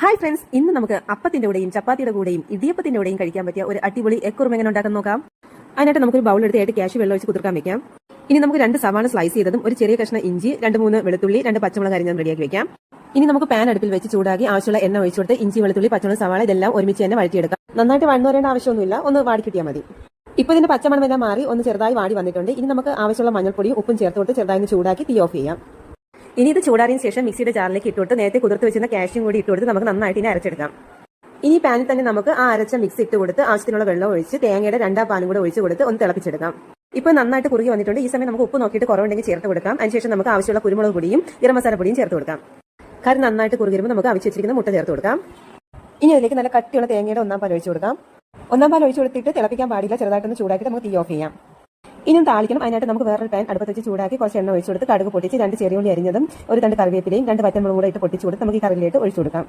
Hi friends, ഇന്ന് നമുക്ക് അപ്പത്തിന്റെ കൂടെയും ചപ്പാത്തിയുടെ കൂടെയും ഇടിയപ്പത്തിന്റെ കൂടെയും കഴിക്കാൻ പറ്റിയ ഒരു അടിപൊളി എഗ് കുറുമ എങ്ങനെ ഉണ്ടാക്കാൻ നോക്കാം. അതിനായിട്ട് നമുക്കൊരു ബൗൾ എടുത്ത് ക്യാഷ് വെള്ളം ഒഴിച്ച് കുതിർക്കാൻ വെക്കാം. ഇനി നമുക്ക് 2 സവാള സ്ലൈസ് ചെയ്തതും ഒരു ചെറിയ കഷ്ണം ഇഞ്ചി, 2-3 വെളുത്തുള്ളി, 2 പച്ചമുളക് അരിഞ്ഞതും റെഡിയാക്കി വെക്കാം. ഇനി നമുക്ക് പാൻ അടുപ്പിൽ വെച്ച് ചൂടാക്കി ആവശ്യമുള്ള എണ്ണ ഒഴിച്ചു കൊടുത്ത് ഇഞ്ചി, വെളുത്തുള്ളി, പച്ചമുളക്, സവാള ഇതെല്ലാം ഒരുമിച്ച് തന്നെ വഴറ്റിയെടുക്കാം. നന്നായിട്ട് വഴന്നു വരേണ്ട ആവശ്യമൊന്നുമില്ല, ഒന്ന് വാടി കിട്ടിയാൽ മതി. ഇപ്പോൾ ഇതിന്റെ പച്ചമണമെല്ലാം മാറി ഒന്ന് ചെറുതായി വാടി വന്നിട്ടുണ്ട്. ഇനി നമുക്ക് ആവശ്യമുള്ള മഞ്ഞൾപ്പൊടിയും ഉപ്പും ചേർത്ത് കൊടുത്ത് ചെറുതായി ചൂടാക്കി തീ ഓഫ് ചെയ്യാം. ഇനി ഇത് ചൂടാറിയതിനു ശേഷം മിക്സിയുടെ ജാറിലേക്ക് ഇട്ടുകൊടുത്ത് നേരത്തെ കുതിർത്ത് വെച്ചിരുന്ന കാഷ്യും കൂടി ഇട്ടുകൊടുത്ത് നമുക്ക് നന്നായിട്ട് ഇനി അരച്ചെടുക്കാം. ഇനി പാനിൽ തന്നെ നമുക്ക് ആ അരച്ച മിക്സ് ഇട്ട് കൊടുത്ത് ആവശ്യത്തിനുള്ള വെള്ളം ഒഴിച്ച് തേങ്ങയുടെ 2 പാനും കൂടെ ഒഴിച്ച് കൊടുത്ത് ഒന്ന് തിളപ്പിച്ചെടുക്കാം. ഇപ്പോൾ നന്നായിട്ട് കുറുകി വന്നിട്ടുണ്ട്. ഈ സമയം നമുക്ക് ഉപ്പ് നോക്കിയിട്ട് കുറവുണ്ടെങ്കിൽ ചേർത്ത് കൊടുക്കാം. അതിനുശേഷം നമുക്ക് ആവശ്യമുള്ള കുരുമുളക് പൊടിയും ഗരം മസാല പൊടിയും ചേർത്ത് കൊടുക്കാം. കറി നന്നായിട്ട് കുറുകി വരുമ്പോൾ നമുക്ക് അവിച്ച് വെച്ചിരിക്കുന്ന മുട്ട ചേർത്ത് കൊടുക്കാം. ഇനി അതിലേക്ക് നല്ല കട്ടിയുള്ള തേങ്ങയുടെ 1 പാൽ ഒഴിച്ച് കൊടുക്കാം. 1 പാൽ ഒഴിച്ച് കൊടുത്തിട്ട് തിളപ്പിക്കാൻ പാടില്ല, ചെറുതായിട്ടൊന്ന് ചൂടാക്കിയിട്ട് നമുക്ക് തീ ഓഫ് ചെയ്യാം. ഇനിയും താളിക്കണം. അതിനായിട്ട് നമുക്ക് വേറൊരു പാൻ അടുപ്പത്ത് വെച്ച് ചൂടാക്കി കുറച്ച് എണ്ണ ഒഴിച്ചു കൊടുത്ത് കടുക് പൊട്ടിച്ച് 2 ചെറിയ ഉള്ളി അരിഞ്ഞതും ഒരു 2 കറിവേപ്പിലയും 2 പച്ചമുളകും കൂടെ ഇട്ട് പൊട്ടിച്ചു കൊടുത്ത് നമുക്ക് ഈ കറിയിലേക്ക് ഒഴിച്ചു കൊടുക്കാം.